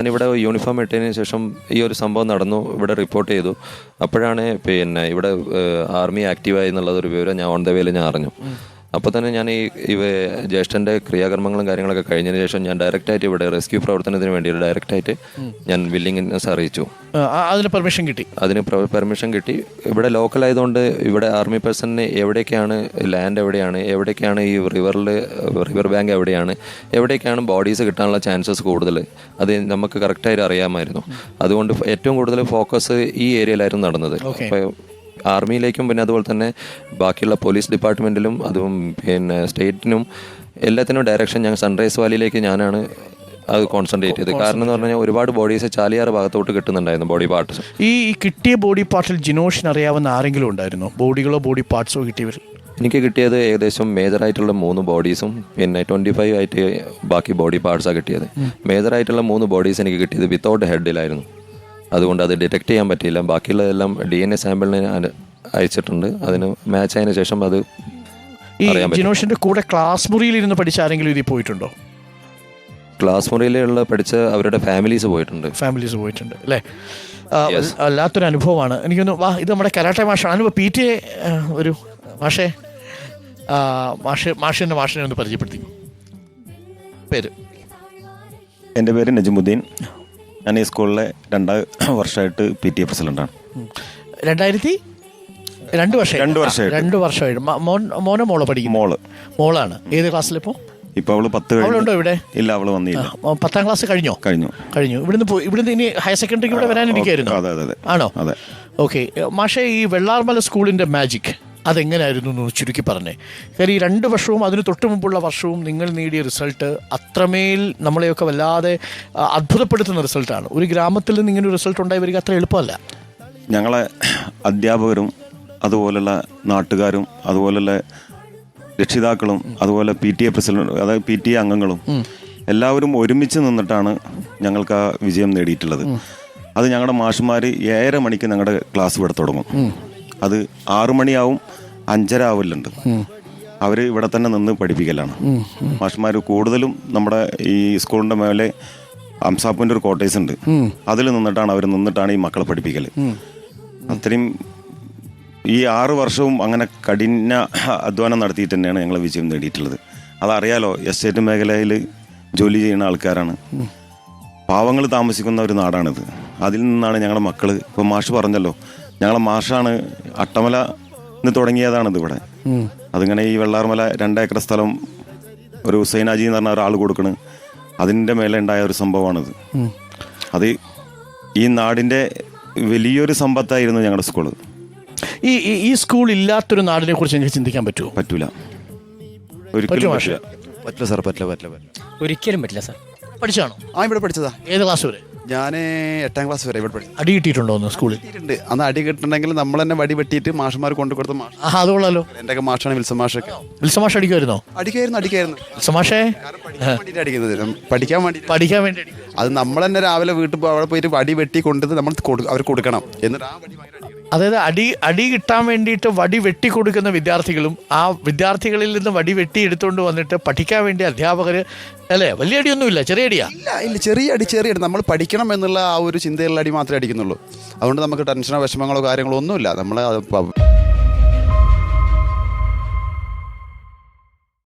ഞാനിവിടെ യൂണിഫോം ഇട്ടതിന് ശേഷം ഈ ഒരു സംഭവം നടന്നു, ഇവിടെ റിപ്പോർട്ട് ചെയ്തു. അപ്പോഴാണ് ഇവിടെ ആർമി ആക്റ്റീവായി എന്നുള്ളതൊരു വിവരം ഞാൻ ഓൺ ദ വേയിൽ ഞാൻ അറിഞ്ഞു. അപ്പോൾ തന്നെ ഞാൻ ഈ ജ്യേഷ്ഠൻ്റെ ക്രിയാകർമ്മങ്ങളും കാര്യങ്ങളൊക്കെ കഴിഞ്ഞതിന് ശേഷം ഞാൻ ഡയറക്റ്റായിട്ട് ഇവിടെ റെസ്ക്യൂ പ്രവർത്തനത്തിന് വേണ്ടി ഡയറക്റ്റായിട്ട് ഞാൻ വില്ലിങ്നെസ് അറിയിച്ചു. അതിന് പെർമിഷൻ കിട്ടി. അതിന് പെർമിഷൻ കിട്ടി. ഇവിടെ ലോക്കൽ ആയതുകൊണ്ട് ഇവിടെ ആർമി പേഴ്സണിന് എവിടേക്കാണ് ലാൻഡ്, എവിടേക്കാണ് ഈ റിവർ ബാങ്ക് എവിടേക്കാണ് ബോഡീസ് കിട്ടാനുള്ള ചാൻസസ് കൂടുതൽ, അത് നമുക്ക് കറക്റ്റായിട്ട് അറിയാമായിരുന്നു. അതുകൊണ്ട് ഏറ്റവും കൂടുതൽ ഫോക്കസ് ഈ ഏരിയയിലായിരുന്നു നടന്നത്. അപ്പോൾ ആർമിയിലേക്കും പിന്നെ അതുപോലെ തന്നെ ബാക്കിയുള്ള പോലീസ് ഡിപ്പാർട്ട്മെൻറ്റിലും അതും പിന്നെ സ്റ്റേറ്റിനും എല്ലാത്തിനും ഡയറക്ഷൻ ഞാൻ സൺറൈസ് വാലിയിലേക്ക് ഞാനാണ് അത് കോൺസെൻട്രേറ്റ് ചെയ്തത്. കാരണം എന്ന് പറഞ്ഞാൽ ഒരുപാട് ബോഡീസ് ചാലിയാർ ഭാഗത്തോട്ട് കിട്ടുന്നുണ്ടായിരുന്നു ബോഡി പാർട്സ്. ഈ കിട്ടിയ ബോഡി പാർട്സിൽ ജിനോഷിന് അറിയാവുന്ന ആരെങ്കിലും ഉണ്ടായിരുന്നോ? ബോഡികളോ ബോഡി പാർട്സോ കിട്ടിയവർ? എനിക്ക് കിട്ടിയത് ഏകദേശം മേജറായിട്ടുള്ള 3 ബോഡീസും പിന്നെ 25 ആയിട്ട് ബാക്കി ബോഡി പാർട്സാണ് കിട്ടിയത്. മേജറായിട്ടുള്ള 3 ബോഡീസ് എനിക്ക് കിട്ടിയത് വിത്തൗട്ട് ഹെഡിലായിരുന്നു. അതുകൊണ്ട് അത് ഡിറ്റക്ട് ചെയ്യാൻ പറ്റിയില്ല. ബാക്കിയുള്ളതെല്ലാം DNA സാമ്പിളിന് അയച്ചിട്ടുണ്ട്. അതിന് മാച്ച് ആയതിനു ശേഷം അത് അറിയാൻ പറ്റും. ജിനോഷിന്റെ കൂടെ ക്ലാസ് മുറിയിലിരുന്ന് പഠിച്ച ആരെങ്കിലും ഇതിൽ പോയിട്ടുണ്ടോ? ക്ലാസ് മുറിയിലുള്ള പഠിച്ച അവരുടെ ഫാമിലീസ് പോയിട്ടുണ്ട് അല്ലേ? വല്ലാത്തൊരു അനുഭവമാണ്. എനിക്കൊന്ന് ഇത് നമ്മുടെ കരാട്ടെ മാഷാണ്. അനുഭവം PTA ഒരു മാഷിനെ ഒന്ന് പരിചയപ്പെടുത്തി. പേര്? എൻ്റെ പേര് നജമുദ്ദീൻ. ഞാൻ ഈ സ്കൂളിലെ 2 വർഷമായിട്ട് PTA പ്രസിഡന്റാണ്. 2 വർഷമായിട്ട്. മോനോ മോളോ പഠിക്കും? മോളാണ്. ഏത് ക്ലാസ്സിലിപ്പോൾ? ഇപ്പോൾ അവള് 10 അവളുണ്ടോ ഇവിടെ? ഇല്ല, അവള് വന്നില്ല. 10ാം ക്ലാസ് കഴിഞ്ഞു. ഇവിടുന്ന് ഇനി ഹയർ സെക്കൻഡറിക്ക് ഇവിടെ വരാനിരിക്കുകയായിരുന്നു. ആണോ? അതെ. ഓക്കെ. മാഷേ, ഈ വെള്ളാർമല സ്കൂളിൻ്റെ മാജിക് അതെങ്ങനെയായിരുന്നു എന്ന് ചുരുക്കി പറഞ്ഞേ. കാര്യം ഈ 2 വർഷവും അതിന് തൊട്ട് മുമ്പുള്ള വർഷവും നിങ്ങൾ നേടിയ റിസൾട്ട് അത്രമേൽ നമ്മളെയൊക്കെ വല്ലാതെ അത്ഭുതപ്പെടുത്തുന്ന റിസൾട്ടാണ്. ഒരു ഗ്രാമത്തിൽ നിന്ന് ഇങ്ങനെ ഒരു റിസൾട്ട് ഉണ്ടായി വരിക അത്ര എളുപ്പമല്ല. ഞങ്ങളെ അധ്യാപകരും അതുപോലുള്ള നാട്ടുകാരും അതുപോലുള്ള രക്ഷിതാക്കളും അതുപോലെ PTA പ്രസിഡന്റ്, അതായത് PTA അംഗങ്ങളും എല്ലാവരും ഒരുമിച്ച് നിന്നിട്ടാണ് ഞങ്ങൾക്ക് ആ വിജയം നേടിയിട്ടുള്ളത്. അത് ഞങ്ങളുടെ മാഷുമാർ 7:30 മണിക്ക് ഞങ്ങളുടെ ക്ലാസ് ഇവിടെ തുടങ്ങും. അത് 6 മണിയാവും, 5:30 ആവലുണ്ട്. അവർ ഇവിടെ തന്നെ നിന്ന് പഠിപ്പിക്കലാണ്. മാഷുമാർ കൂടുതലും നമ്മുടെ ഈ സ്കൂളിൻ്റെ മേലെ അംസാപ്പിൻ്റെ ഒരു ക്വാർട്ടേഴ്സ് ഉണ്ട്, അതിൽ നിന്നിട്ടാണ് ഈ മക്കളെ പഠിപ്പിക്കൽ. അത്രയും ഈ 6 വർഷവും അങ്ങനെ കഠിന അധ്വാനം നടത്തിയിട്ട് തന്നെയാണ് ഞങ്ങൾ വിജയം നേടിയിട്ടുള്ളത്. അതറിയാലോ, എസ്റ്റേറ്റ് മേഖലയിൽ ജോലി ചെയ്യുന്ന ആൾക്കാരാണ്, പാവങ്ങൾ താമസിക്കുന്ന ഒരു നാടാണിത്. അതിൽ നിന്നാണ് ഞങ്ങളുടെ മക്കൾ, ഇപ്പോൾ മാഷ് പറഞ്ഞല്ലോ, ഞങ്ങളെ മാഷാണ് അട്ടമല നിന്ന് തുടങ്ങിയതാണിത് ഇവിടെ. അതിങ്ങനെ ഈ വെള്ളാർമല 2 ഏക്കർ സ്ഥലം ഒരു ഹുസൈനാജി എന്ന് പറഞ്ഞ ഒരാൾ കൊടുക്കണ്, അതിൻ്റെ മേലെ ഉണ്ടായ ഒരു സംഭവമാണിത്. അത് ഈ നാടിൻ്റെ വലിയൊരു സമ്പത്തായിരുന്നു ഞങ്ങളുടെ സ്കൂള്. ഈ സ്കൂൾ ഇല്ലാത്തൊരു നാടിനെ കുറിച്ച് എനിക്ക് ചിന്തിക്കാൻ പറ്റുമോ? പറ്റൂല, ഒരിക്കലും പറ്റില്ല സാർ. ഒരിക്കലും പറ്റില്ല സാർ. പഠിച്ചാണോ? ഇവിടെ പഠിച്ചതാ. ഏത് ക്ലാസ് വരെ? ഞാൻ 8ാം ക്ലാസ് വരെ ഇവിടെ പഠിച്ചു. അടി കിട്ടിയിട്ടുണ്ടോ ഒന്ന് സ്കൂളിൽ? അന്ന് അടി കിട്ടണമെങ്കിൽ നമ്മൾ തന്നെ വടി വെട്ടിയിട്ട് മാഷന്മാർ കൊണ്ടു കൊടുത്ത മാഷ്. അതുകൊള്ളാലോ. എൻ്റെ ഒക്കെ മാഷാണ് വിൽസൺ മാഷൊക്കെ. വിൽസൺ മാഷ് അടിക്കുമായിരുന്നോ? അടിക്കായിരുന്നു. വിൽസൺ മാഷേ പഠിക്കാൻ വേണ്ടി. അത് നമ്മൾ തന്നെ രാവിലെ വീട്ടിൽ അവിടെ പോയിട്ട് വടി വെട്ടി കൊണ്ടത് നമ്മൾ അവർ കൊടുക്കണം. എന്നിട്ട് ആ വടി, അതായത് അടി കിട്ടാൻ വേണ്ടിയിട്ട് വടി വെട്ടി കൊടുക്കുന്ന വിദ്യാർത്ഥികളും ആ വിദ്യാർത്ഥികളിൽ നിന്ന് വടി വെട്ടി എടുത്തുകൊണ്ട് വന്നിട്ട് പഠിക്കാൻ വേണ്ടി അധ്യാപകർ, അല്ലേ? വലിയ അടിയൊന്നുമില്ല, ചെറിയ അടിയാ? ഇല്ല, ചെറിയ അടി. നമ്മൾ പഠിക്കണം എന്നുള്ള ആ ഒരു ചിന്തയുള്ള അടി മാത്രമേ അടിക്കുന്നുള്ളൂ. അതുകൊണ്ട് നമുക്ക് ടെൻഷനോ വിഷമങ്ങളോ കാര്യങ്ങളോ ഒന്നുമില്ല. നമ്മൾ